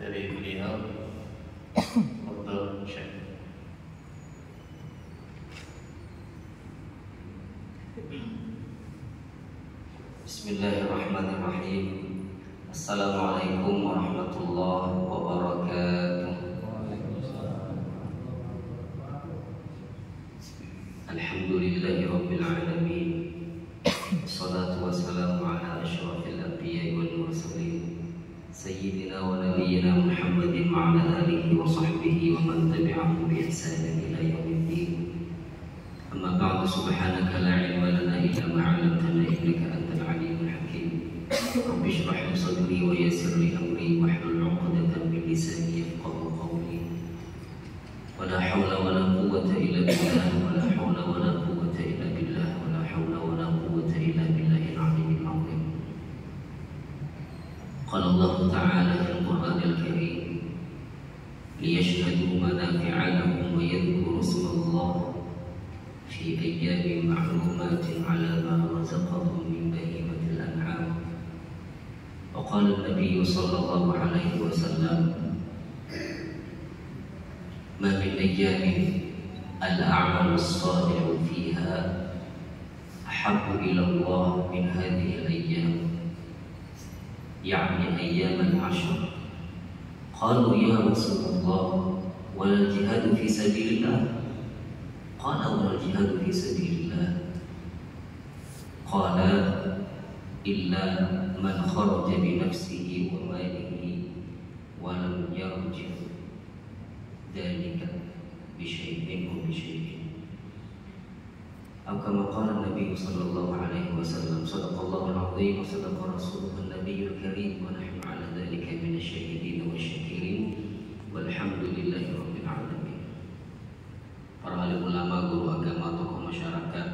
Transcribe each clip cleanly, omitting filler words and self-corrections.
dari beliau Fadhil Syekh. Bismillahirrahmanirrahim. Assalamualaikum warahmatullahi wabarakatuh. Alhamdulillahirabbil alamin. Wassalatu wassalamu ala asyrafil anbiya'i wal mursalin sayyidina wa nabiyyina Muhammadin wa ala alihi wa sahbihi wa man tabi'ahum bi ihsanin ila yaumiddin. Amma ba'du, subhanaka la ilma lana illa ma 'allamtana innaka antal alimul hakim. Rabbi shrah li sadri wa yassir li amri wahlul 'uqdatam min lisani yafqahu qawli. Wala haula wala quwwata illa billah, wala haula wala quwwata illa billah, wala haula wala quwwata illa billahil 'aliyyil 'azim. Qala Allah ta'ala fil Qur'anil Karim, liyashhadu manafi'a lahum wa yadhkuru ismallah fi ayyamin ma'lumatin 'ala ma razaqahum min bahimatil an'am. Wa qala an-nabiy sallallahu alaihi wasallam, ma min ayyamin al-a'malu as-salihu fiha ahabbu ila Allah min hadhihi al-ayyam, ya'ni ayyam al-'ashr. Qalu ya Rasulullah, wal jihadu fi sabilillah? Qala wal jihadu fi sabilillah. Qala illa man kharaja bi nafsihi wa malihi wa lam yarji' dhalika bi syai'in wa bi syai'in. Atau kama qala Nabi sallallahu alaihi wasallam, sadaqallahu al-'azim wa sadaqa rasuluhu an-nabiyyul karim wa nahnu 'ala dhalika minasyahidin wa syakirin walhamdulillahi rabbil alamin. Para alim ulama, guru agama, tokoh masyarakat,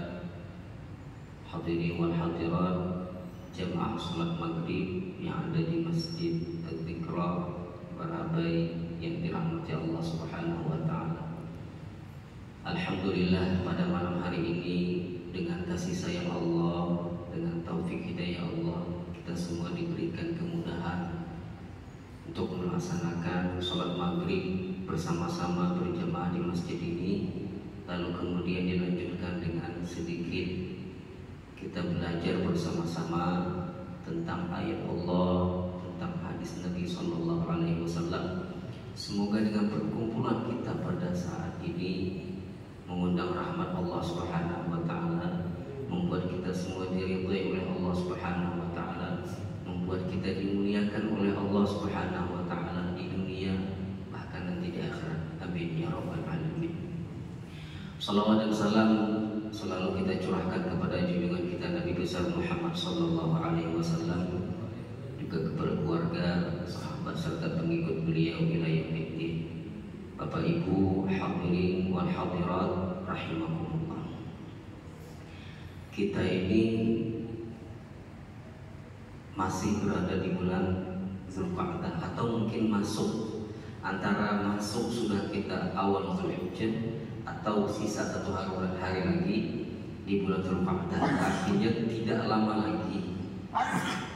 hadirin wal hadirat, jamaah salat maghrib yang ada di Masjid Al-Dzikra Barabai yang dirahmati Allah Subhanahu wa taala. Alhamdulillah, pada malam hari ini dengan kasih sayang Allah, dengan taufik hidayah Allah, kita semua diberikan kemudahan untuk melaksanakan sholat maghrib bersama-sama berjamaah di masjid ini. Lalu kemudian dilanjutkan dengan sedikit kita belajar bersama-sama tentang ayat Allah, tentang hadis Nabi Sallallahu Alaihi Wasallam. Semoga dengan perkumpulan kita pada saat ini mengundang rahmat Allah Subhanahu wa taala, membuat kita semua diridhai oleh Allah Subhanahu wa taala, membuat kita dimuliakan oleh Allah Subhanahu wa taala di dunia bahkan nanti di akhirat. Amin ya rabbal alamin. Salawat dan salam selalu kita curahkan kepada junjungan kita Nabi besar Muhammad sallallahu alaihi wasallam, juga kepada keluarga, sahabat serta pengikut beliau ila yaumiddin. Bapak Ibu hadirin wal hadirat rahimakumullah. Kita ini masih berada di bulan Zulqa'dah, atau mungkin masuk, antara masuk sudah kita awal Zulhijjah atau sisa 1 hari lagi di bulan Zulqa'dah. Artinya tidak lama lagi,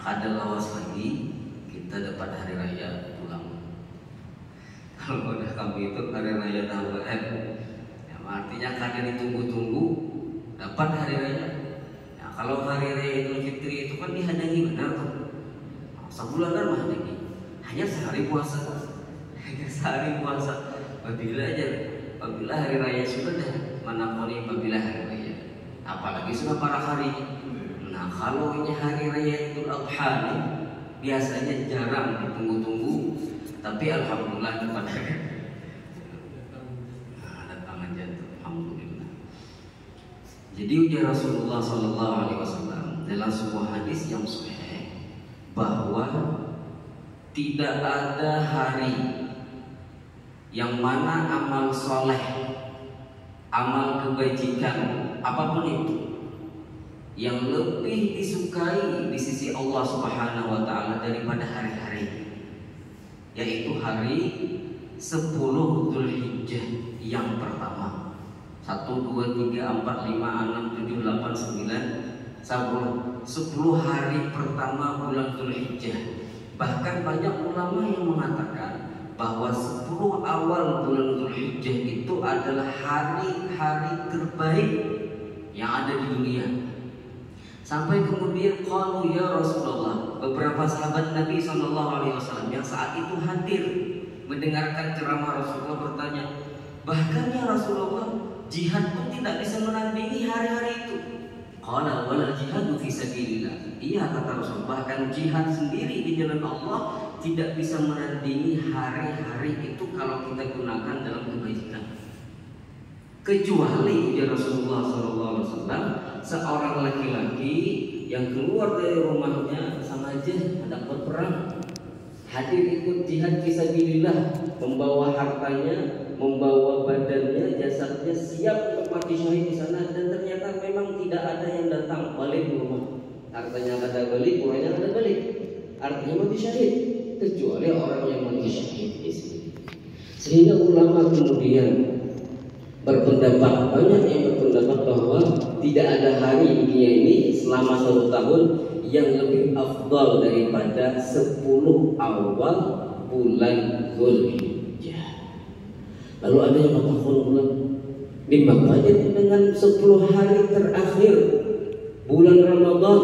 kadalawas lagi kita dapat hari raya pulang. Kalau udah kami itu hari raya Tahuan, ya, artinya kadang ditunggu-tunggu dapat hari raya. Ya, kalau hari raya Idul Fitri itu kan dihadangi benar tuh, sebulan kan menghadangi, hanya sehari puasa, hanya sehari puasa. Apabila hari raya sudah manakoni, apabila hari raya, apalagi sudah para hari. Nah, kalau ini hari raya Idul Adha nih, biasanya jarang ditunggu-tunggu, tapi alhamdulillah dapat datangan jantung, alhamdulillah. Jadi ujar Rasulullah Sallallahu Alaihi Wasallam dalam sebuah hadis yang sahih bahwa tidak ada hari yang mana amal soleh, amal kebajikan apapun itu yang lebih disukai di sisi Allah Subhanahu wa taala daripada hari-hari, yaitu hari 10 Dzulhijjah yang pertama. 1, 2, 3, 4, 5, 6, 7, 8, 9, 10 hari pertama bulan Dzulhijjah Bahkan banyak ulama yang mengatakan bahwa 10 awal bulan Dzulhijjah itu adalah hari-hari terbaik yang ada di dunia. Sampai kemudian qalu ya Rasulullah, beberapa sahabat Nabi SAW yang saat itu hadir mendengarkan ceramah Rasulullah bertanya, bahkan ya Rasulullah, jihad pun tidak bisa menandingi hari-hari itu. Qala wala jihadu fi sabilillah. Iya, kata Rasul, bahkan jihad sendiri di jalan Allah tidak bisa menandingi hari-hari itu kalau kita gunakan dalam kebaikan. Kecuali ya Rasulullah SAW, seorang laki-laki yang keluar dari rumahnya sengaja hendak berperang, hadir ikut jihad fisabilillah, membawa hartanya, membawa badannya, jasadnya, siap untuk mati syahid di sana, dan ternyata memang tidak ada yang datang balik ke rumah. Artinya ada balik, orangnya ada balik, artinya mati syahid, kecuali orang yang mati syahid di sini. Sehingga ulama kemudian berpendapat, banyak yang berpendapat bahwa tidak ada hari di dunia ini selama 1 tahun yang lebih afdal daripada 10 awal bulan Dzulhijjah. Lalu ada yang bertanya, dimaknanya dengan 10 hari terakhir bulan Ramadan,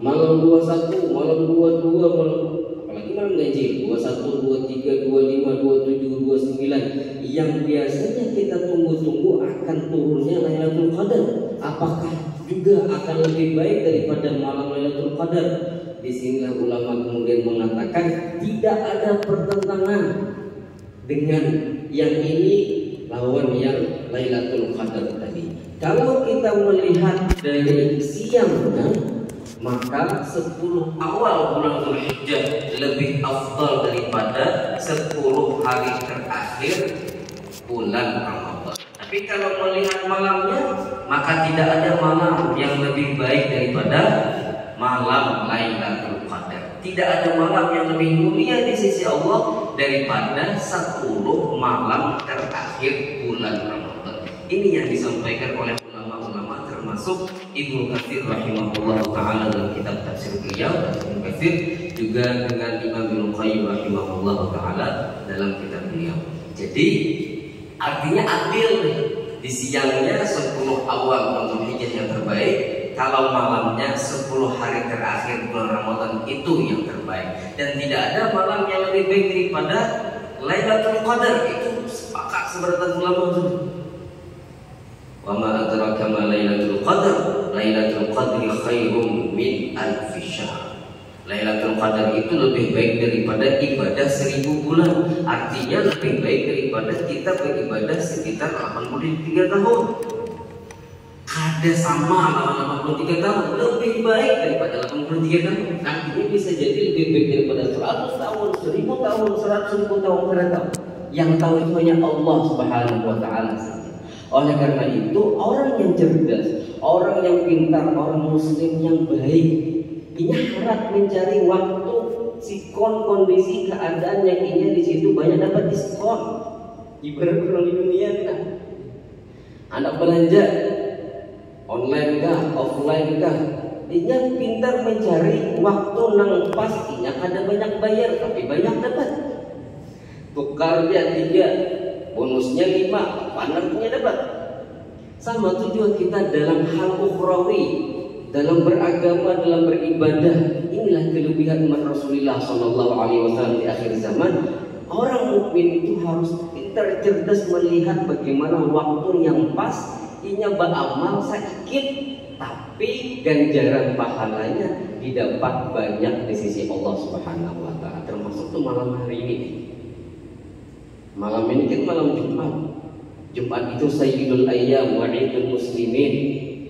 malam 21, malam 22, malam apalagi malam ganjil 21, 23, 25, 27, 29 yang biasanya kita tunggu-tunggu akan turunnya Lailatul Qadar. Apakah juga akan lebih baik daripada malam Lailatul Qadar? Disinilah ulama kemudian mengatakan tidak ada pertentangan dengan yang ini lawan yang Lailatul Qadar tadi. Kalau kita melihat dari siangnya, maka 10 awal bulan Dzulhijjah lebih afdal daripada 10 hari terakhir bulan Ramadan. Tapi kalau melihat malamnya, maka tidak ada malam yang lebih baik daripada malam Lailatul Qadar. Tidak ada malam yang lebih mulia di sisi Allah daripada 10 malam terakhir bulan Ramadan. Ini yang disampaikan oleh ulama-ulama termasuk Ibnu Katsir rahimahullah taala dalam kitab tafsir beliau, Ibnu Katsir juga dengan Imam Ibnu Qayyim rahimahullah taala dalam kitab beliau. Jadi artinya adil, di siangnya 10 awal bulan Dzulhijjah yang terbaik, kalau malamnya 10 hari terakhir bulan Ramadan itu yang terbaik, dan tidak ada malam yang lebih baik daripada Lailatul Qadar. Itu sepakat sebagian ulama. Wa ma adraka ma Lailatul Qadar, Lailatul Qadri khairum min alfi syahr. Lailatul Qadar itu lebih baik daripada ibadah 1000 bulan. Artinya lebih baik daripada kita beribadah sekitar 83 tahun. Ada sama 83 tahun, lebih baik daripada 83 tahun. Artinya bisa jadi lebih baik daripada 100 tahun, 1000 tahun, 100.000 tahun ternyata. Yang tahu itu hanya Allah Subhanahu wa taala saja. Oleh karena itu, orang yang cerdas, orang yang pintar, orang muslim yang baik, ini harap mencari waktu sikon kondisi keadaan yang ingin di situ banyak dapat diskon. Ibarat orang di dunia kan, anak belanja online kah, offline kah, dia pintar mencari waktu nang pastinya kada banyak bayar tapi banyak dapat. Tukar dia 3, bonusnya 5, panasnya dapat. Sama tujuan kita dalam hal ukhrawi, dalam beragama, dalam beribadah. Inilah kelebihan umat Rasulullah SAW di akhir zaman. Orang mukmin itu harus pintar cerdas melihat bagaimana waktu yang pas. Inya beramal sedikit, tapi ganjaran pahalanya didapat banyak di sisi Allah Subhanahu wa taala. Termasuk tuh malam hari ini. Malam ini kan malam Jumat. Jumat itu Sayyidul Ayyam wa Idul Muslimin.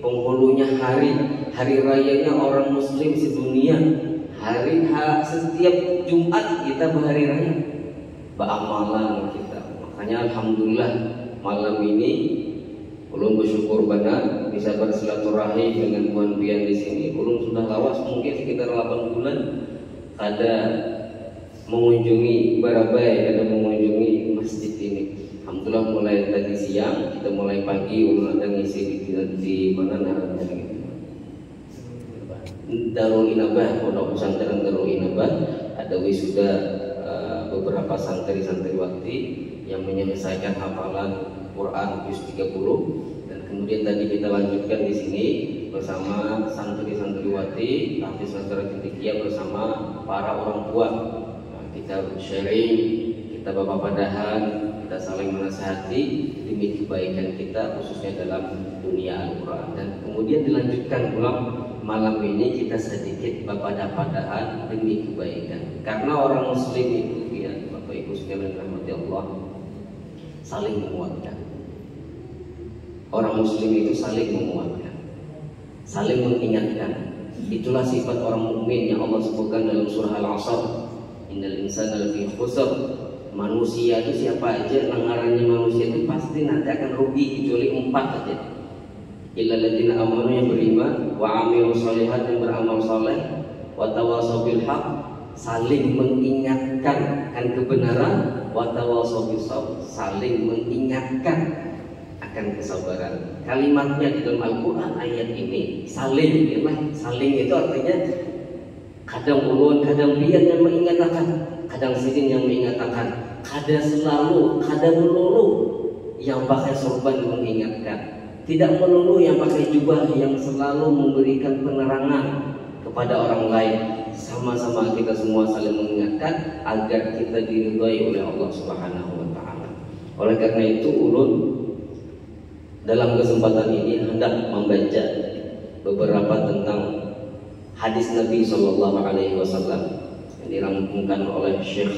Penghulunya hari rayanya orang muslim sedunia. Setiap Jumat kita berhari raya, beramalan kita. Makanya alhamdulillah malam ini ulun bersyukur benar bisa bersilaturahim dengan Tuan Pian di sini. Ulun sudah lawas mungkin sekitar 8 bulan ada mengunjungi Barabai, ada mengunjungi masjid ini. Alhamdulillah mulai tadi siang, kita mulai pagi ulun ada ngisi di mana namanya gitu. Darul Inabah, Pondok Pesantren Darul Inabah, ada wisuda beberapa santri-santriwati yang menyelesaikan hafalan Quran juz 30, dan kemudian tadi kita lanjutkan di sini bersama santri-santriwati hafiz Nazaratul Tiqiyah bersama para orang tua. Nah, kita sharing, kita bapak padahan, kita saling menasihati demi kebaikan kita khususnya dalam dunia Al-Quran. Dan kemudian dilanjutkan pulang malam ini kita sedikit bapak-padahan demi kebaikan. Karena orang muslim itu ya Bapak Ibu sekalian rahmati Allah, saling menguatkan. Orang muslim itu saling menguatkan, saling mengingatkan. Itulah sifat orang mukmin yang Allah sebutkan dalam surah Al-Asr, innal insana lafi khusr. Manusia itu siapa aja, lengarannya manusia itu pasti nanti akan rugi kecuali 4 aja. Illal ladzina amanu, yang beriman, wa amilus shalihat, yang beramal saleh, wa tawassaw bil haq, saling mengingatkan akan kebenaran, wa tawassaw bis sabr, saling mengingatkan akan kesabaran. Kalimatnya di dalam Al-Quran ayat ini saling, ya, saling itu artinya kadang ulun, kadang biar yang mengingatkan, kadang sidin yang mengingatkan, kadang selalu, kadang melulu yang pakai sorban mengingatkan, tidak melulu yang pakai jubah yang selalu memberikan penerangan kepada orang lain. Sama-sama kita semua saling mengingatkan agar kita diridhai oleh Allah Subhanahu wa taala. Oleh karena itu ulun dalam kesempatan ini hendak membaca beberapa tentang hadis Nabi Shallallahu Alaihi Wasallam yang dirangkumkan oleh Syekh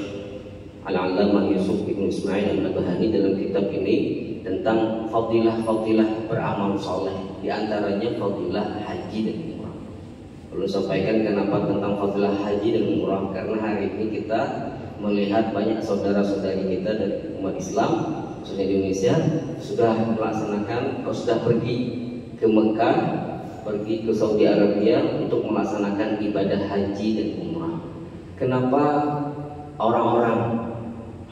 Al-Allamah Yusuf Ibn Ismail An-Nabahani dalam kitab ini tentang fadilah-fadilah beramal soleh, diantaranya fadilah haji dan umrah. Perlu sampaikan kenapa tentang fadilah haji dan umrah, karena hari ini kita melihat banyak saudara-saudari kita dari umat Islam khususnya di Indonesia sudah melaksanakan atau sudah pergi ke Mekah, pergi ke Saudi Arabia untuk melaksanakan ibadah haji dan umrah. Kenapa orang-orang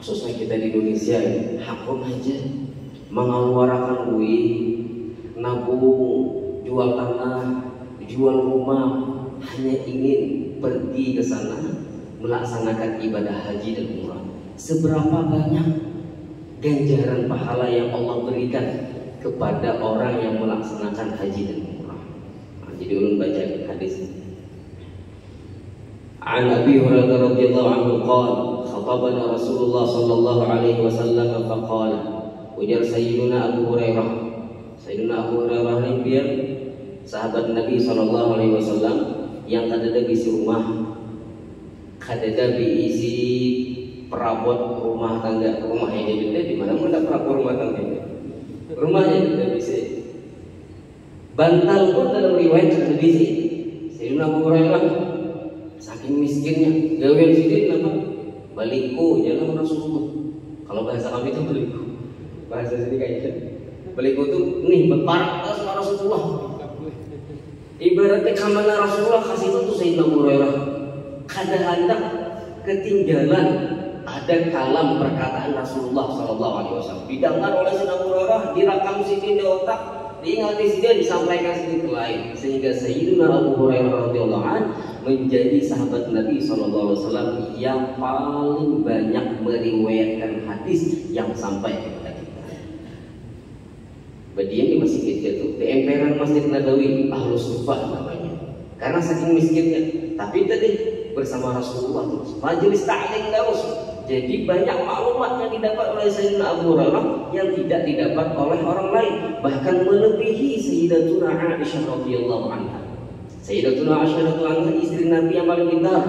khususnya kita di Indonesia hakun aja mengeluarkan duit, nabung, jual tanah, jual rumah, hanya ingin pergi ke sana melaksanakan ibadah haji dan umrah? Seberapa banyak ganjaran pahala yang Allah berikan kepada orang yang melaksanakan haji dan umrah? Nah, jadi ulun baca hadis. An Abi Hurairah radhiyallahu anhu qala khatabana Rasulullah sallallahu alaihi wasallam faqala, ujar Sayyidina Abu Hurairah. Sayyidina Abu Hurairah ini dia sahabat Nabi sallallahu alaihi wasallam yang kadada bisi rumah, kadada isi perabot rumah tangga. Rumahnya juga di mana-mana perabot rumah tangga. Rumahnya juga bisa. Bantal pun dalam riwayat sudah bisa. Sayyidina Abu Hurairah saking miskinnya, gawean sidin apa? Baliku jalan Rasulullah. Kalau bahasa kami itu baliku. Bahasa sini kayaknya baliku itu nih berparak sama Rasulullah. Ibaratnya kamana Rasulullah kasih itu tuh Sayyidina Abu Hurairah. Kadang-kadang ketinggalan ada kalam perkataan Rasulullah Sallallahu Alaihi Wasallam didengar oleh Sayyidina Abu Hurairah, direkam sini di otak, diingati sini, disampaikan sini ke lain, sehingga Sayyidina Abu Hurairah radhiyallahu anhu menjadi sahabat Nabi Sallallahu Alaihi Wasallam yang paling banyak meriwayatkan hadis yang sampai kepada kita. Berdiri di masjid itu di emperan Masjid Nabawi, Ahlus Sufah namanya, karena saking miskinnya. Tapi tadi bersama Rasulullah terus, majelis ta'lim terus. Jadi banyak maklumat yang didapat oleh Sayyidina Abu Hurairah yang tidak didapat oleh orang lain, bahkan melebihi Sayyidatuna Aisyah radhiyallahu anha. Sayyidatuna Aisyah radhiyallahu anha istri Nabi yang paling pintar,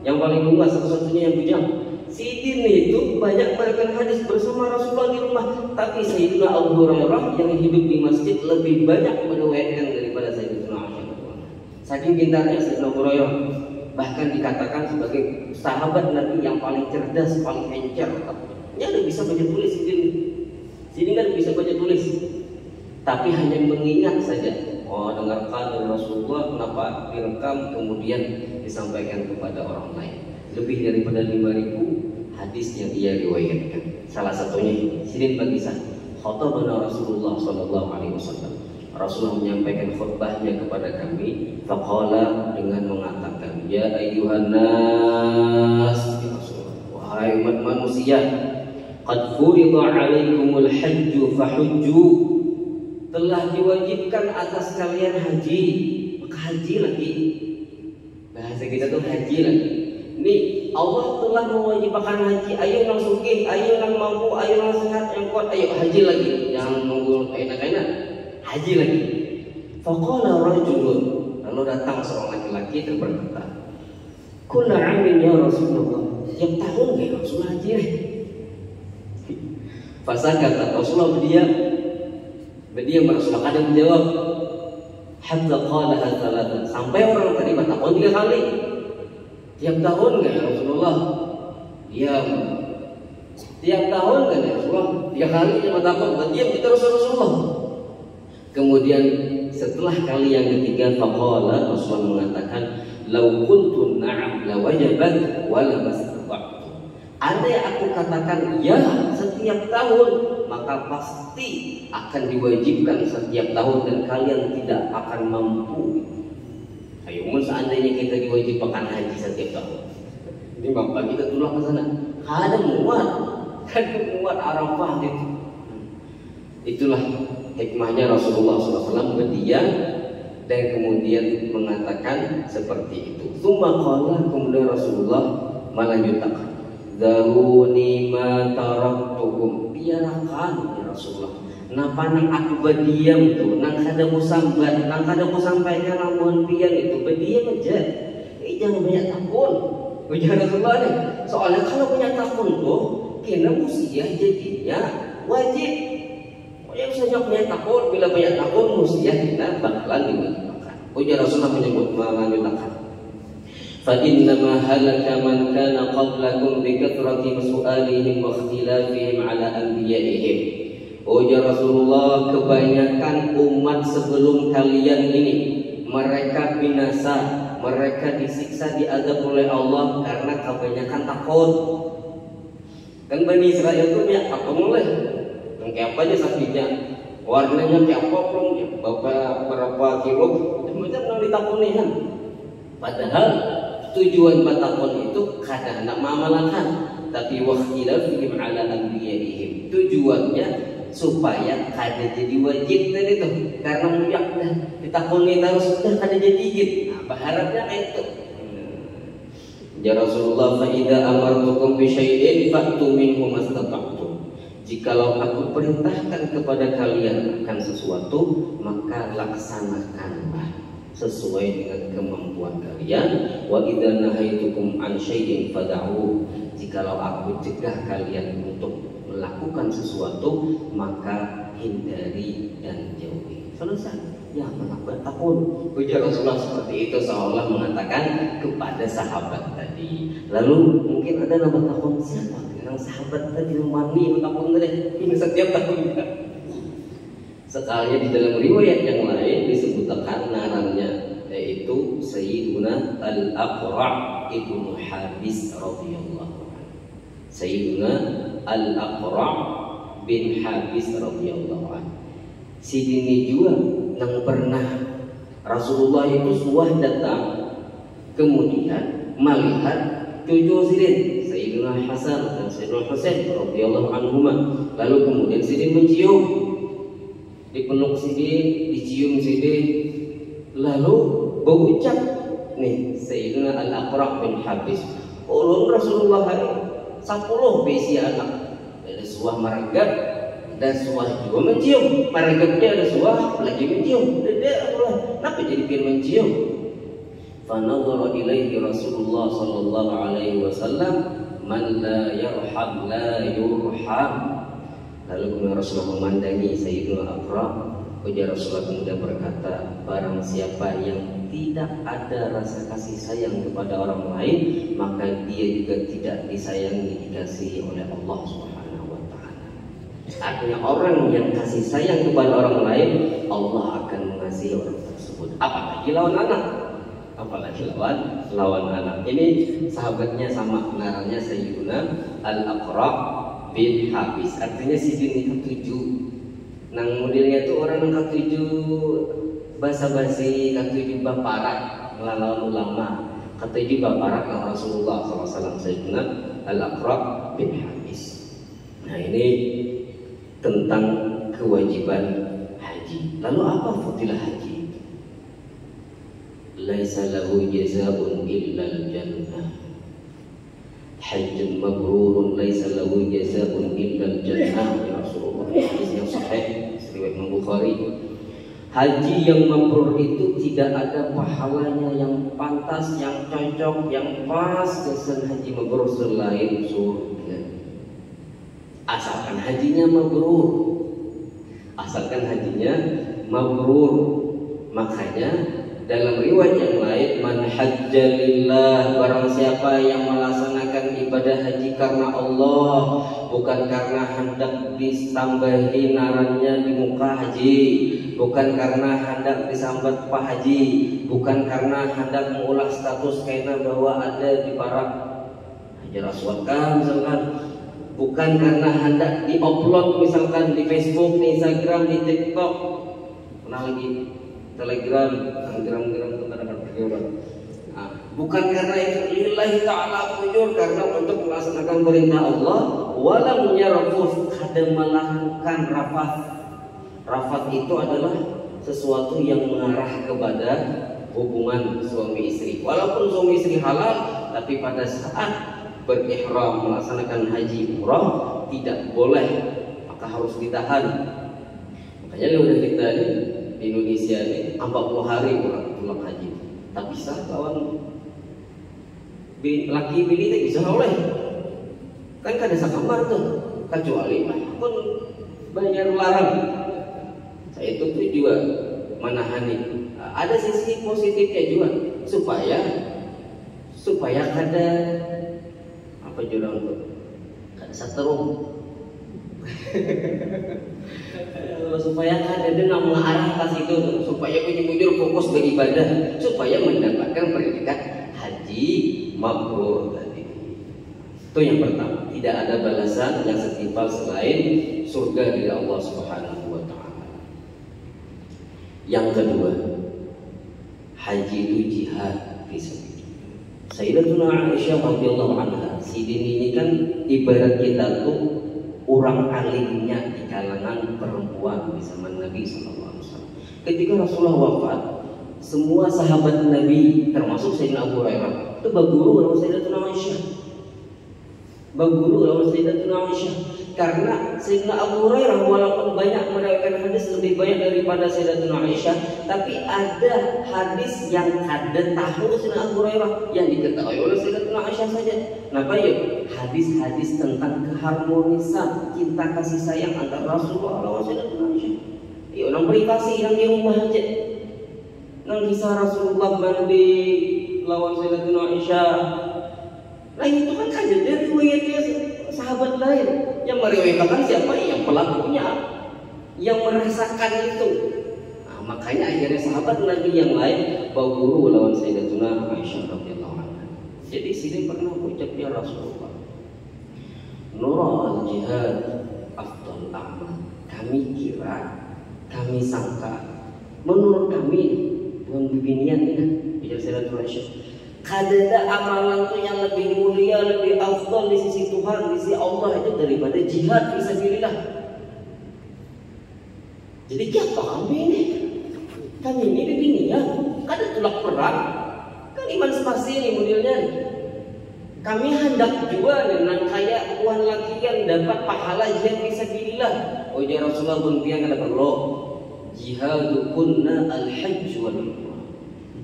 yang paling luas, satu-satunya yang bujang. Sidin itu banyak meriwayatkan hadis bersama Rasulullah di rumah, tapi Sayyidina Abu Hurairah yang hidup di masjid lebih banyak meriwayatkan daripada Sayyidatuna Aisyah. Saking pintarnya Sayyidina Abu Hurairah, bahkan dikatakan sebagai sahabat Nabi yang paling cerdas, paling encer. Dia udah bisa baca tulis sini kan bisa baca tulis, tapi hanya mengingat saja. Oh, dengarkan dari Rasulullah, kenapa direkam kemudian disampaikan kepada orang lain. Lebih daripada 5.000 hadis yang ia riwayatkan. Salah satunya sini bagi saya khatabana Rasulullah Sallallahu Alaihi Wasallam. Rasulullah menyampaikan khutbahnya kepada kami, faqala, dengan mengatakan, ya ayyuhan nas, ya Rasulullah, wahai umat manusia, qad furida 'alaikumul hajju fahujju, telah diwajibkan atas kalian haji, maka haji lagi. Bahasa kita tuh haji lagi. Nih, Allah telah mewajibkan haji. Ayo nang sugih, ayo nang mampu, ayo nang sehat, yang kuat, ayo haji lagi. Jangan nunggu enak-enak. Haji lagi. Faqala rajulun, lalu datang seorang laki-laki dan berkata, "Kullu 'amin ya Rasulullah." Tiap tahun ya Rasulullah haji. Fasakata, Rasulullah berdiam Rasulullah kadang menjawab, hatta qalaha thalathan, sampai orang tadi bertakon 3 kali. Tiap tahun enggak ya Rasulullah? Diam. Tiap tahun enggak ya Rasulullah? 3 kali dia bertakon, diam terus Rasulullah. Kemudian setelah kali yang ketiga, faqala, Rasulullah mengatakan, "Lau kuntu na'am la wajabat wa la mastata'tu." Andai aku katakan ya setiap tahun, maka pasti akan diwajibkan setiap tahun dan kalian tidak akan mampu. Ayo, seandainya kita diwajibkan haji setiap tahun, ini bapak kita tulang ke sana, kadang muat Arafah itu. Itulah hikmahnya Rasulullah SAW berdiam dan kemudian mengatakan seperti itu. Kemudian Rasulullah melanjutkan, "Daruni ma taraktukum." Biarkan ya Rasulullah. Napa nang aku berdiam tuh, nang kada mau sambat, nang kada mau sampaikan namun pian itu berdiam aja. Jangan banyak takun. Ujar Rasulullah nih. Soalnya kalau banyak takun tuh, kena musia jadinya wajib. Yang saja banyak takun, bila banyak takun musia kita bakalan diwajibkan. Ujar Rasulullah menyebut melanjutkan. فَإِنَّمَا هَلَكَ مَنْ كَانَ قَبْلَكُمْ بِكَثْرَةِ سُؤَالِهِمْ وَاخْتِلَافِهِمْ عَلَى أَنْبِيَائِهِمْ. Ujar Rasulullah, kebanyakan umat sebelum kalian ini mereka binasa, mereka disiksa, diazab oleh Allah karena kebanyakan takut. Kan Bani Israel itu banyak takut mulai. Yang kayak apa aja sakitnya, warnanya kayak apa belum, berapa kilo, macam yang ditakunihan. Padahal tujuan batakon itu kadang nak mamalkan, tapi wakhtilafihim ala anbiya'ihim, tujuannya supaya kada jadi wajib tadi itu, karena muyak dah ditakoni terus sudah kada jadi wajib. Nah, berharapnya kayak itu. Ya Rasulullah, fa idza amartukum bi syai'in fa'tu minhu mastata'tum. Jikalau aku perintahkan kepada kalian akan sesuatu, maka laksanakanlah sesuai dengan kemampuan kalian. Wa idza nahaitukum an syai'in fad'u. Jikalau aku cegah kalian untuk melakukan sesuatu, maka hindari dan jauhi. Selesai. Ya, menambah takun. Ujar Rasulullah seperti itu, seolah mengatakan kepada sahabat tadi. Lalu mungkin ada nama takun, siapa? Yang sahabat tadi yang mani takun tadi. Ini setiap tahun. Sekali di dalam riwayat yang lain disebutkan narannya, yaitu Sayyiduna Al-Aqra' ibnu Habis radhiyallahu anhu. Sayyiduna Al-Aqra' bin Habis radhiyallahu anhu. Sidini juga yang pernah Rasulullah itu suah datang, kemudian melihat cucu Sidin, Sayyidina Hasan dan Sayyidina Husain radhiyallahu anhuma. Lalu kemudian Sidin mencium, dipeluk Sidin, dicium Sidin, lalu berucap nih Sayyidina Al-Aqra' bin Habis, ulun Rasulullah 10 besi anak, ada suah meregap dan suah juga mencium, meregapnya ada suah lagi mencium. Dede Allah, kenapa jadi pian mencium? Fanadhara ilaihi Rasulullah sallallahu alaihi wasallam, man la yarham la yurham. Lalu kemudian Rasulullah memandangi Sayyidina Aqra'. Ujar Rasulullah kemudian berkata, barang siapa yang tidak ada rasa kasih sayang kepada orang lain, maka dia juga tidak disayangi, dikasihi oleh Allah Subhanahu wa ta'ala. Artinya orang yang kasih sayang kepada orang lain, Allah akan mengasihi orang tersebut. Apalagi lawan anak. Apalagi lawan anak. Ini sahabatnya sama, namanya Sayyidina Al-Aqra' bin Habis. Artinya Sidin ketujuh. Nang modelnya itu orang yang ketujuh basa-basi, ketujuh baparat melawan ulama. Kata juga para Rasulullah SAW, Sayyidina Al-Aqra' bin Habis. Nah, ini tentang kewajiban haji. Lalu apa fadilah haji? Laisa lahu jazaa'un illa al-jannah. Hajjun mabrurun laisa lahu jazaa'un illa al-jannah. Ya Rasulullah. Hadis yang sahih riwayat Imam Bukhari. Haji yang mabrur itu tidak ada pahalanya yang pantas, yang cocok, yang pas dengan haji mabrur selain surga. Asalkan hajinya mabrur. Asalkan hajinya mabrur. Makanya dalam riwayat yang lain, man hajja lillah, barang siapa yang melaksanakan ibadah haji karena Allah, bukan karena hendak ditambahi narannya di muka haji, bukan karena hendak disambat Pak Haji, bukan karena hendak mengulas status karena bahwa ada di para Hajar Aswad kan misalkan, bukan karena hendak diupload misalkan di Facebook, di Instagram, di TikTok, pernah lagi Telegram, bukan karena itu lillahi ta'ala ujur, karena untuk melaksanakan perintah Allah, walam yarfus, kada melakukan rafat. Rafat itu adalah sesuatu yang mengarah kepada hubungan suami istri. Walaupun suami istri halal, tapi pada saat berihram melaksanakan haji umrah tidak boleh, maka harus ditahan. Makanya udah kita ini di Indonesia ini 40 hari orang pulang haji, tak bisa kawan laki bini tak bisa oleh, kan kada sakamar tuh, kecuali pun bayar larang. Saya itu juga menahani. Ada sisi positifnya juga supaya kada apa jurang tuh, kada saterung. Supaya ada dengan mengarah ke situ, supaya bujur fokus beribadah, supaya mendapatkan predikat haji mabrur tadi. Itu yang pertama, tidak ada balasan yang setimpal selain surga dari Allah Subhanahu wa taala. Yang kedua, haji itu jihad fisabilillah. Sayyidatuna Aisyah radhiyallahu anha, Sidin ini kan ibarat kita tuh orang alimnya di kalangan perempuan di zaman Nabi SAW. Ketika Rasulullah wafat, semua sahabat Nabi termasuk Sayyidina Abu Hurairah itu berguru sama Sayyidatuna Aisyah. Karena Sayyidina Abu Hurairah walaupun banyak meriwayatkan hadis lebih banyak daripada Sayyidatuna Aisyah, tapi ada hadis yang ada tahu Sayyidina Abu Hurairah yang diketahui oleh Sayyidatuna Aisyah saja. Kenapa ya? Hadis-hadis tentang keharmonisan cinta kasih sayang antara Rasulullah dan Sayyidatuna Aisyah. Ya, orang privasi yang di rumah aja. Nang kisah Rasulullah mandi lawan Sayyidatuna Aisyah. Nah itu kan kajian dari riwayatnya sahabat lain yang meriwayatkan siapa yang pelakunya, yang merasakan itu. Nah, makanya akhirnya sahabat Nabi yang lain bawa guru lawan Sayyidatuna Aisyah radhiyallahu anha. Jadi sini pernah ucapnya Rasulullah, nura al-jihad afdal amal. Kami sangka, menurut kami dengan bibinian ini, bicara Sayyidatuna Aisyah, kadada amalan tuh yang lebih mulia, lebih afdal di sisi Tuhan, di sisi Allah itu daripada jihad fisabilillah. Jadi siapa kami ini? Kami ini bibinian, kada tulak perang, kan iman spasi ini modelnya. Kami hendak juga dengan kayak tuan laki yang dapat pahala jihad fisabilillah. Oh ya Rasulullah pun biang kada perlu. Jihadukunna al-hajj wal umrah.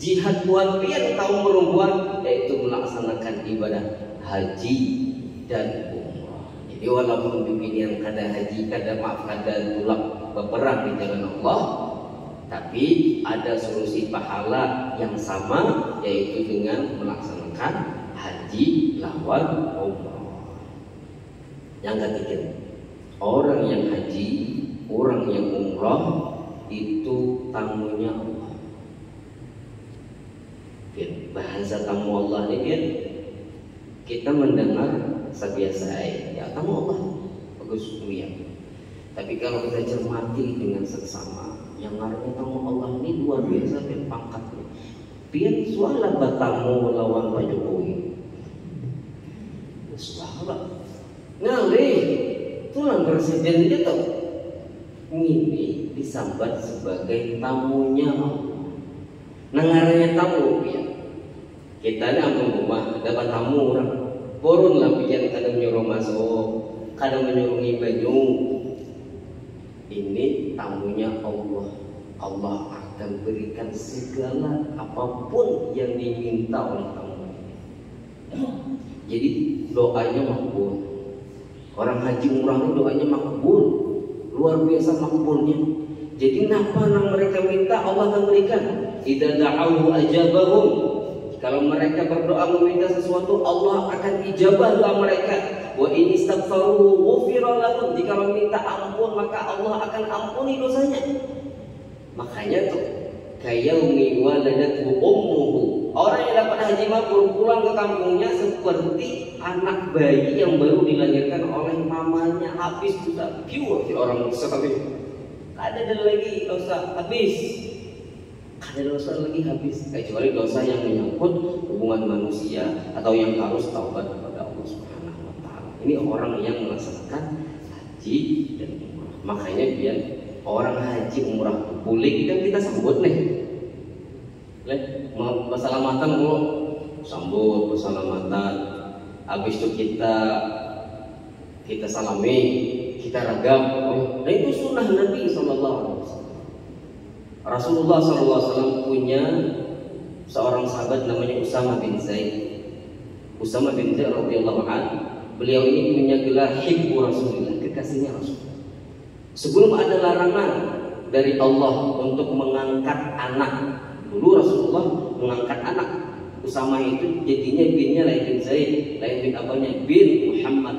Jihad buat pian kaum perempuan yaitu melaksanakan ibadah haji dan umrah. Jadi walaupun bibinian kada haji, kada tulak berperang di jalan Allah, tapi ada solusi pahala yang sama yaitu dengan melaksanakan haji lawan umrah. Yang ketiga, orang yang haji, orang yang umrah itu tamunya Allah. Bahasa tamu Allah ini kita mendengar sebiasa ya tamu Allah bagus mulia. Tapi kalau kita cermati dengan seksama, yang artinya tamu Allah ini luar biasa dan pangkatnya. pian suara batamu lawan Pak Jokowi. Suara ngalih tulang presiden gitu. Ini disambat sebagai tamunya. Nengaranya tamu ya. Kita ini ampun rumah dapat tamu orang. Borun lah pian kadang nyuruh masuk, kadang menyuruhi baju. Ini tamunya Allah. Allah akan berikan segala apapun yang diminta oleh tamu. Jadi doanya makbul. Orang haji umrah itu doanya makbul, luar biasa makbulnya. Jadi apa yang mereka minta Allah akan berikan. Idza da'u ajabahum. Kalau mereka berdoa meminta sesuatu, Allah akan ijabah doa mereka. Wa in istaghfaru ghufira lahum. Jika meminta ampun, maka Allah akan ampuni dosanya. Makanya tuh kayaumi waladatu ummuhu. Orang yang dapat haji mabrur pulang ke kampungnya seperti anak bayi yang baru dilahirkan oleh mamanya, habis sudah pure orang sekali. Ada lagi dosa habis. Ada dosa lagi habis, kecuali dosa yang menyangkut hubungan manusia atau yang harus taubat kepada Allah Subhanahu wa taala. Ini orang yang melaksanakan haji dan umrah. Makanya biar orang haji umrah boleh kita sambut nih. Mau bersalamatan dulu, sambut bersalamatan. Habis itu kita salami, kita ragam. Nah itu sunnah Nabi SAW. Rasulullah SAW punya seorang sahabat namanya Usama bin Zaid. Usama bin Zaid radhiyallahu anhu, beliau ini punya gelar Hibbu Rasulillah, kekasihnya Rasul. Sebelum ada larangan dari Allah untuk mengangkat anak, dulu Rasulullah mengangkat anak. Usama itu jadinya binnya lain bin Zaid, lain bin apanya, bin Muhammad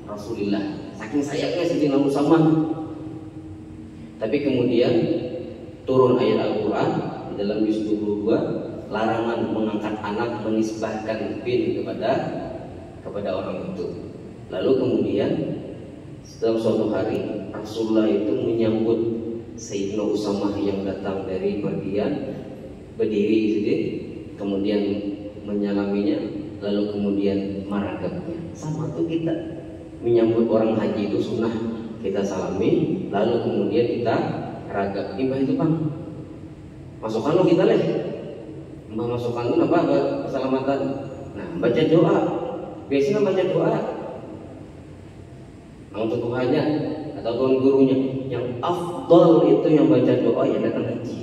Rasulullah. Saking sayangnya Sayyidina Usama. Tapi kemudian turun ayat Al-Quran di dalam juz 22, larangan mengangkat anak, menisbahkan bin kepada orang itu. Lalu kemudian dalam suatu hari Rasulullah itu menyambut Sayyidina Usamah yang datang dari pergian, berdiri sedikit, kemudian menyalaminya, lalu kemudian meragapnya. Sama tuh kita menyambut orang haji itu sunnah, kita salami, lalu kemudian kita ragap. Imbah itu bang, masukkan lo kita leh. Imbah masukkan itu apa? Keselamatan. Nah baca doa. Biasanya baca doa untuk Tuhannya atau Tuhan gurunya. Yang afdal itu yang baca doa yang datang haji.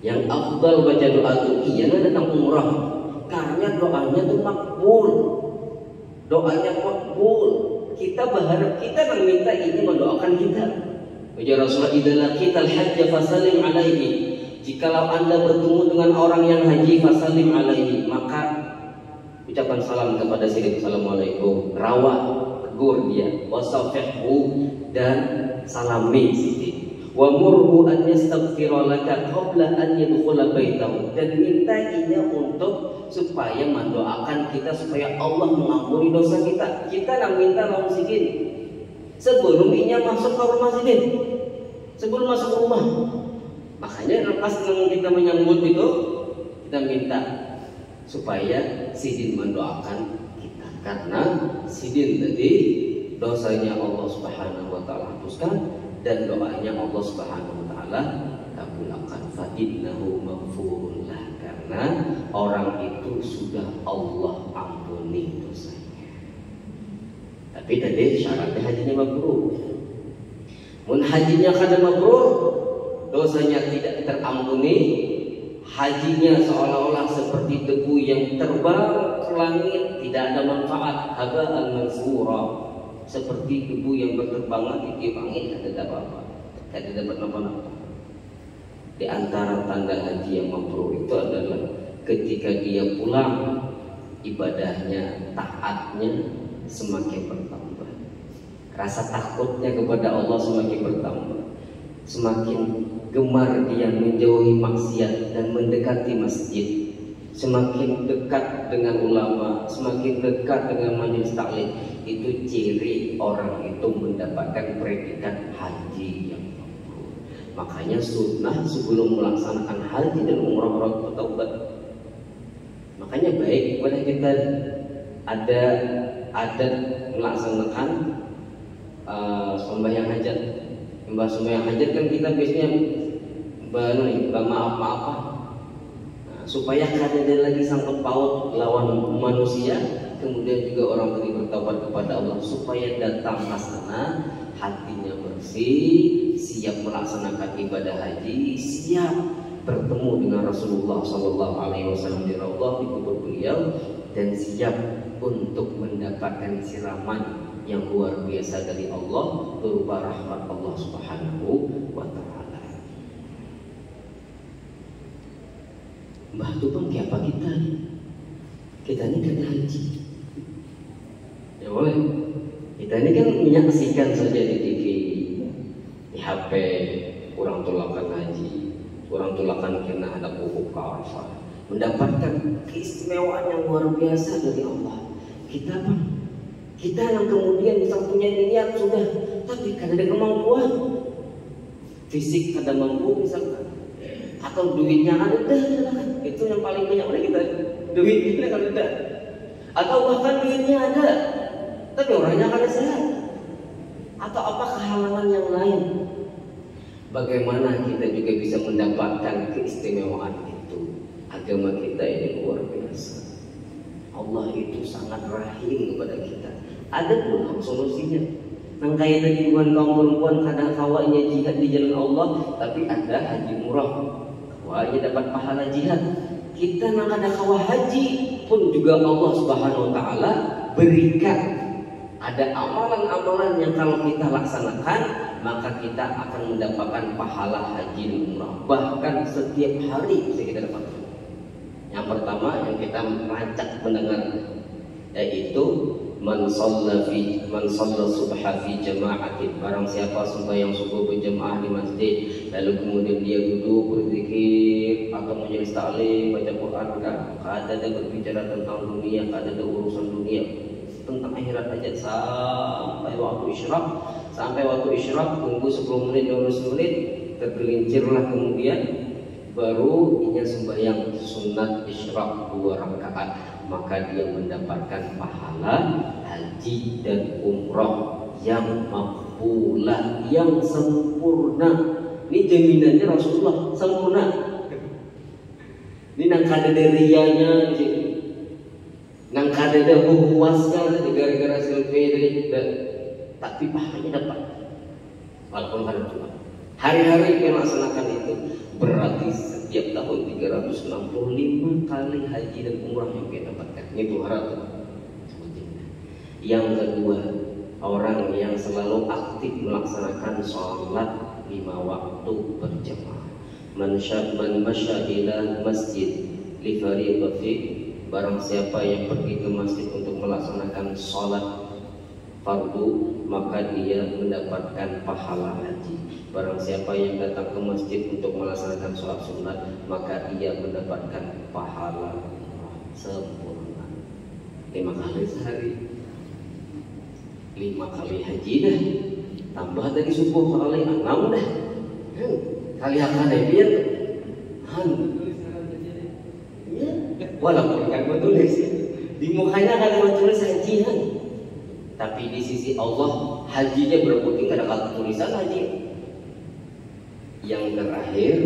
Yang afdal baca doa itu iya datang umrah. Karena doanya itu makbul. Doanya makbul. Kita berharap, kita meminta ini mendoakan kita. Ya Rasulullah, idza laqita al-hajj fasallim alaihi. Jikalau Anda bertemu dengan orang yang haji, fasallim alaihi, maka ucapan salam kepada Sayyidina, assalamualaikum, rawat, tegur dia, wasafihu, dan salami Sayyidina. Wa murhu an yastaghfira laka qabla an yadkhula baitahu, dan mintainya untuk supaya mendoakan kita supaya Allah mengampuni dosa kita. Kita nak minta lawan Sayyidina sebelum inya masuk ke rumah Sidin, sebelum masuk ke rumah. Makanya lepas kita menyambut itu, kita minta supaya Sidin mendoakan kita, karena Sidin tadi dosanya Allah Subhanahu wa taala hapuskan dan doanya Allah Subhanahu wa taala kabulkan. Fa innahu maghfurun lah, karena orang itu sudah Allah ampuni dosanya. Tapi tadi syaratnya hajinya mabrur. Mun hajinya kada mabrur, dosanya tidak terampuni. Hajinya seolah-olah seperti debu yang terbang ke langit, tidak ada manfaat, haba'an mansura. Seperti debu yang berterbangan di langit, tidak ada apa-apa, tidak dapat apa-apa. Di antara tanda haji yang mabrur itu adalah ketika dia pulang, ibadahnya, taatnya semakin bertambah, rasa takutnya kepada Allah semakin bertambah, semakin gemar dia menjauhi maksiat dan mendekati masjid, semakin dekat dengan ulama, semakin dekat dengan majelis taklim. Itu ciri orang itu mendapatkan predikat haji yang mabrur. Makanya sunnah sebelum melaksanakan haji dan umrah orang bertaubat. Makanya baik kepada kita ada adat melaksanakan sembahyang hajat. Sembahyang hajat kan kita biasanya maaf-maafan. Supaya kada lagi sangkut paut lawan manusia, kemudian juga orang tadi bertobat kepada Allah, supaya datang ke sana hatinya bersih, siap melaksanakan ibadah haji, siap bertemu dengan Rasulullah SAW di Raudhah di kubur beliau, dan siap untuk mendapatkan siraman yang luar biasa dari Allah berupa rahmat Allah Subhanahu wa Ta'ala. Mbah tu bang, apa kita nih? Kita ini kada haji. Ya boleh. Kita ini kan menyaksikan saja di TV, di HP, orang tulakan haji, orang tulakan kena ada wukuf ke Arafah, mendapatkan keistimewaan yang luar biasa dari Allah. Kita bang, kita yang kemudian bisa punya niat sudah, tapi kada ada kemampuan fisik, kada mampu misalkan, atau duitnya ada, itu yang paling banyak oleh kita, duitnya kada ada, atau bahkan duitnya ada tapi orangnya kada sehat, atau apa kehalangan yang lain. Bagaimana kita juga bisa mendapatkan keistimewaan itu? Agama kita ini luar biasa. Allah itu sangat rahim kepada kita. Ada pun solusinya. Nang kaya tadi kaum perempuan kadang kawanya jihad di jalan Allah, tapi ada haji murah. Kawanya dapat pahala jihad. Kita nang kada kawah haji pun juga Allah Subhanahu wa Ta'ala berikan. Ada amalan-amalan yang kalau kita laksanakan, maka kita akan mendapatkan pahala haji dan umrah. Bahkan setiap hari bisa kita dapatkan. Yang pertama yang kita rancak mendengar, yaitu man shalla subha fi jama'atin. Barang siapa sembahyang subuh berjamaah di masjid, lalu kemudian dia duduk berzikir atau majelis taklim, baca Quran, kada ada berbicara tentang dunia, kada ada urusan dunia, tentang akhirat aja sampai waktu isyraq, tunggu 10 menit 12 menit, tergelincirlah kemudian baru ia sembahyang sunat isyraq 2 rakaat, maka dia mendapatkan pahala haji dan umrah yang makbulah, yang sempurna. Ini jaminannya Rasulullah, sempurna. Ini nang kada derianya, nang kada ada puasnya gara-gara selfie dan tapi pahalanya dapat walaupun kada cuma hari-hari kita laksanakan itu, berarti setiap tahun 365 kali haji dan umrah yang kita dapatkan. Itu harap. Yang kedua, orang yang selalu aktif melaksanakan sholat 5 waktu berjamaah. Man masya ila masjid li fardhi, barang siapa yang pergi ke masjid untuk melaksanakan sholat fardu, maka dia mendapatkan pahala haji. Barang siapa yang datang ke masjid untuk melaksanakan sholat sunat, maka dia mendapatkan pahala sempurna. 5 kali sehari, 5 kali haji dah, tambah tadi subuh kali 6 dah, kali akan biar walaupun kan tulis di mukanya kan tulis haji, tapi di sisi Allah hajinya berapa tinggal ada tulisan haji. Yang terakhir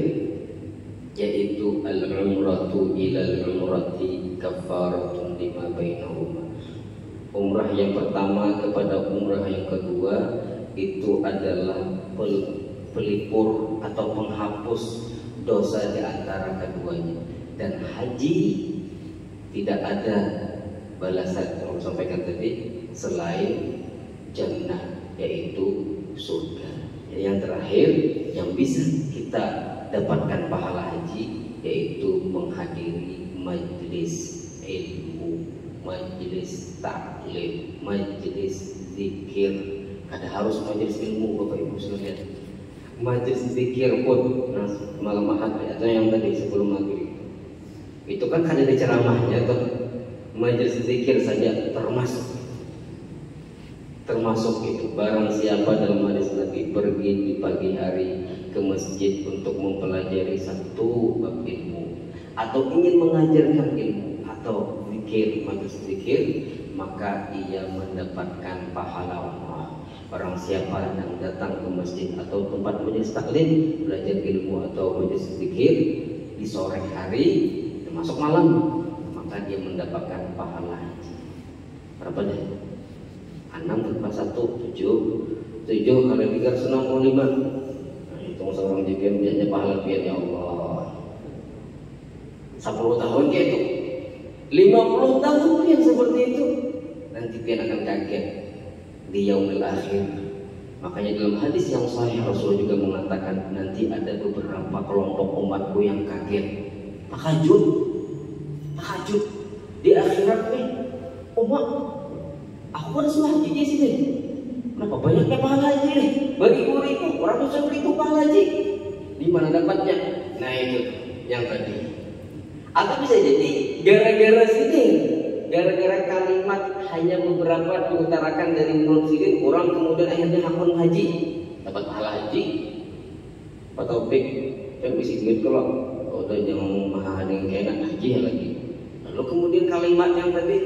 yaitu al-umratu ilal umrati kafaratun lima bainahuma. Umrah yang pertama kepada umrah yang kedua itu adalah pelipur atau penghapus dosa di antara keduanya. Dan haji tidak ada balasan, yang sampaikan tadi, selain jannah, yaitu surga. Yang terakhir yang bisa kita dapatkan pahala haji yaitu menghadiri majelis ilmu, majelis taklim, majelis zikir. Kada harus majelis ilmu Bapak Ibu sekalian, majelis zikir pun malam ahad atau yang tadi sebelum maghrib itu kan kada ada ceramahnya tuh. Majelis zikir saja termasuk itu. Barang siapa dalam hadis Nabi pergi di pagi hari ke masjid untuk mempelajari satu bab ilmu atau ingin mengajarkan ilmu atau zikir, majelis zikir, maka ia mendapatkan pahala Allah. Barang siapa yang datang ke masjid atau tempat majelis taklim belajar ilmu atau majelis zikir di sore hari termasuk malam, maka dia mendapatkan pahala haji. Berapa deh? 6 tambah 1 7 kali 365. Nah, hitung seorang jikin biasanya pahala pian ya Allah. 10 tahun kayak itu, 50 tahun pian seperti itu. Nanti pian akan kaget di yaumil akhir. Makanya dalam hadis yang sahih Rasul juga mengatakan nanti ada beberapa kelompok umatku yang kaget, tahajud di akhirat nih. Umat, aku kan sholat haji sini. Kenapa banyaknya pahala haji nih? Beribu-ribu, ratusan ribu pahala haji. Di mana dapatnya? Nah itu yang tadi. Atau bisa jadi gara-gara sini, gara-gara kalimat hanya beberapa diutarakan dari mulut sini, orang kemudian akhirnya hakun haji, dapat pahala haji. Pak Taufik kan bisa duit kalau udah jangan mahal yang kena haji lagi. Lalu kemudian kalimat yang tadi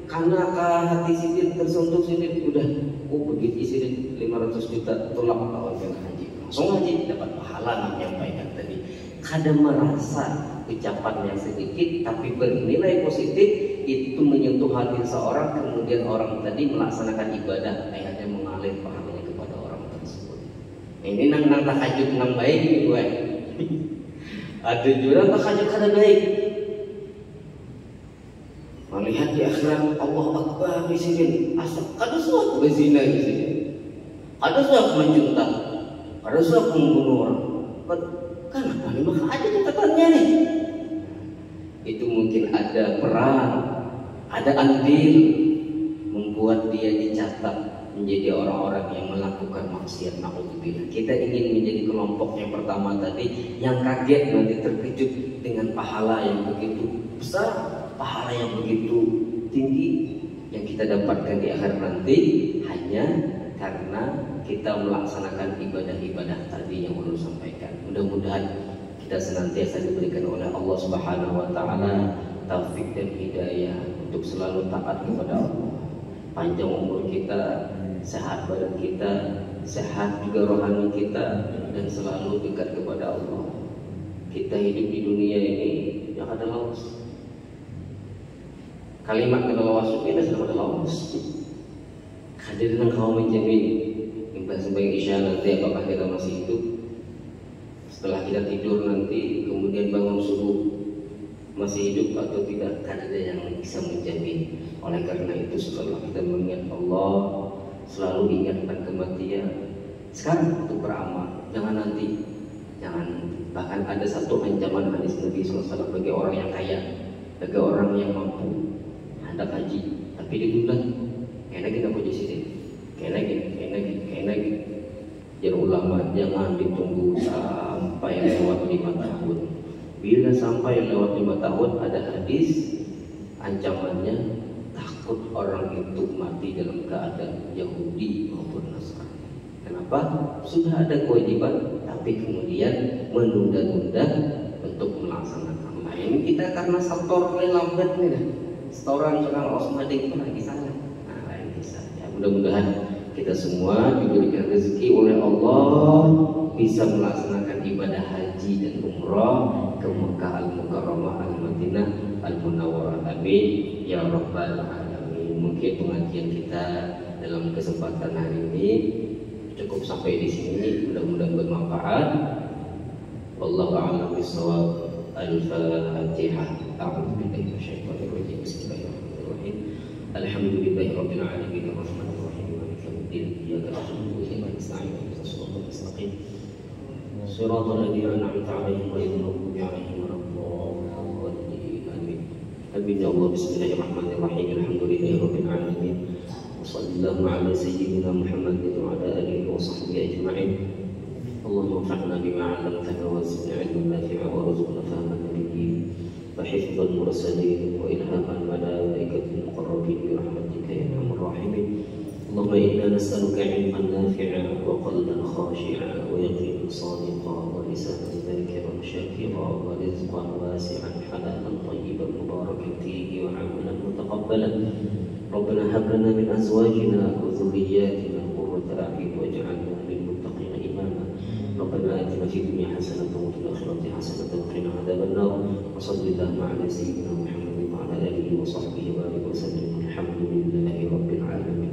karena hati sidin tersentuh sidin udah begitu sidin 500 juta tolak tahun kena haji, langsung haji dapat pahala menyampaikan tadi. Kadang merasa ucapan yang sedikit tapi bernilai positif itu menyentuh hati seorang, kemudian orang tadi melaksanakan ibadah akhirnya mengalir pahalanya kepada orang tersebut. Ini nang tahajud nang baik ini gue. Ada juga tahajud kada baik. Melihat di akhirat Allah Akbar di sini, asal kada suatu berzina di sini, kada suatu mencuntak, kada suatu membunuh orang. Kenapa nih maka ada catatannya nih? Itu mungkin ada peran, ada andil membuat dia dicatat menjadi orang-orang yang melakukan maksiat. Naudzubillah. Kita ingin menjadi kelompok yang pertama tadi, yang kaget nanti terkejut dengan pahala yang begitu besar, pahala yang begitu tinggi yang kita dapatkan di akhir nanti hanya karena kita melaksanakan ibadah-ibadah tadi yang perlu sampaikan. Mudah-mudahan kita senantiasa diberikan oleh Allah Subhanahu wa taala taufik dan hidayah untuk selalu taat kepada Allah. Panjang umur kita, sehat badan kita, sehat juga rohani kita, dan selalu dekat kepada Allah. Kita hidup di dunia ini yang ada lawas. Kalimat kata lawas itu sudah ada lawas. Hadirin kau menjamin sembahyang isya nanti apakah kita masih hidup? Setelah kita tidur nanti kemudian bangun subuh masih hidup atau tidak? Kan ada yang bisa menjamin. Oleh karena itu setelah kita mengingat Allah, selalu ingatkan kematian. Sekarang untuk beramal, jangan nanti. Bahkan ada satu ancaman hadis Nabi SAW bagi orang yang kaya, bagi orang yang mampu hendak haji tapi ditunda. Kayaknya kita punya sini. Kayaknya jadi ulama jangan ditunggu sampai lewat 5 tahun. Bila sampai lewat 5 tahun ada hadis ancamannya, takut orang itu mati dalam keadaan Yahudi maupun Nasrani. Kenapa? Sudah ada kewajiban tapi kemudian menunda-nunda untuk melaksanakan. Nah ini kita karena sektor lambat nih, setoran soal osmadik pun lagi salah. Nah lain bisa. Ya, mudah-mudahan kita semua diberikan rezeki oleh Allah bisa melaksanakan ibadah haji dan umrah ke Mekah Al-Mukarramah Al-Madinah Al-Munawwarah. Amin ya rabbal alamin. Mungkin pengajian kita dalam kesempatan hari ini cukup sampai di sini. Mudah-mudahan bermanfaat. Wallahu a'lam bishawab. Al-Fatihah. A'udzu billahi minasyaitonir rajim. Bismillahirrahmanirrahim. Alhamdulillahirabbil alamin arrahmanir rahim. إياك نعبد وإياك نستعين اهدنا الصراط المستقيم صراط الذين أنعمت عليهم غير المغضوب عليهم ولا الضالين آمين. آمين يا الله. بسم الله الرحمن الرحيم. الحمد لله رب العالمين وصلى الله على سيدنا محمد وعلى آله وصحبه أجمعين. اللهم انفعنا بما علمتنا وزدنا علما نافعا وارزقنا فهم النبيين وحفظ المرسلين وإلهام الملائكة المقربين برحمتك يا أرحم الراحمين. اللهم إنا نسألك علما نافعا وقلبا خاشعا ويقينا صادقا ولسانا ذاكرا شاكرا ورزقا واسعا حلالا طيبا مباركا فيه وعملا متقبلا. ربنا هب لنا من أزواجنا وذرياتنا قرة أعين واجعلنا للمتقين إماما. ربنا آتنا في الدنيا حسنة وفي الآخرة حسنة وقنا عذاب النار. وصل اللهم على سيدنا محمد وعلى آله وصحبه وآله وسلم. الحمد لله رب العالمين.